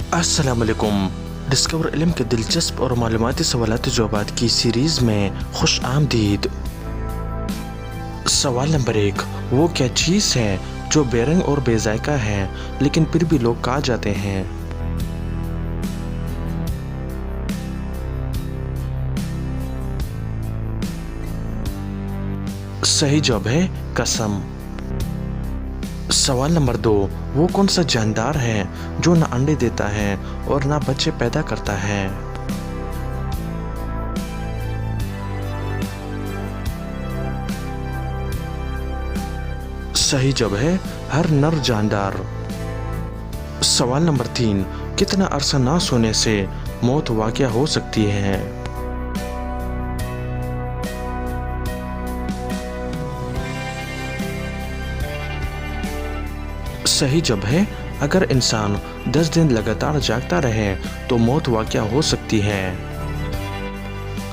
अस्सलाम वालेकुम। डिस्कवर इल्म के दिलचस्प और मालूमाती सवालात जवाबात की सीरीज़ में खुश आमदीद। सवाल नंबर 1, वो क्या चीज़ है जो बेरंग और बेजायका है लेकिन फिर भी लोग खा जाते हैं? सही जवाब है कसम। सवाल नंबर 2, वो कौन सा जानदार है जो ना अंडे देता है और ना बच्चे पैदा करता है? सही जवाब है हर नर जानदार। सवाल नंबर 3, कितना अरसा ना सोने से मौत वाक़या हो सकती है? सही जवाब है अगर इंसान 10 दिन लगातार जागता रहे तो मौत वाक़या हो सकती है।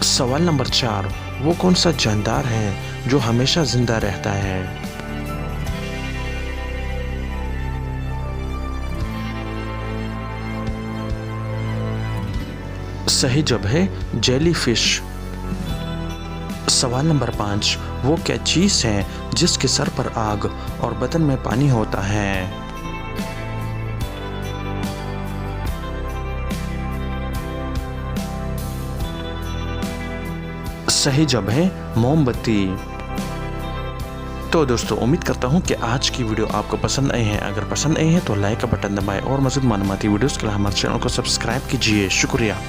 सवाल नंबर 4, वो कौन सा जानदार है जो हमेशा जिंदा रहता है? सही जवाब है जेलीफिश। सवाल नंबर 5, वो क्या चीज़ है जिसके सर पर आग और बदन में पानी होता है? सही जवाब है मोमबत्ती। तो दोस्तों, उम्मीद करता हूँ कि आज की वीडियो आपको पसंद आई है। अगर पसंद आई है तो लाइक का बटन दबाएं और मज़ीद मालूमाती वीडियोस के लिए हमारे चैनल को सब्सक्राइब कीजिए। शुक्रिया।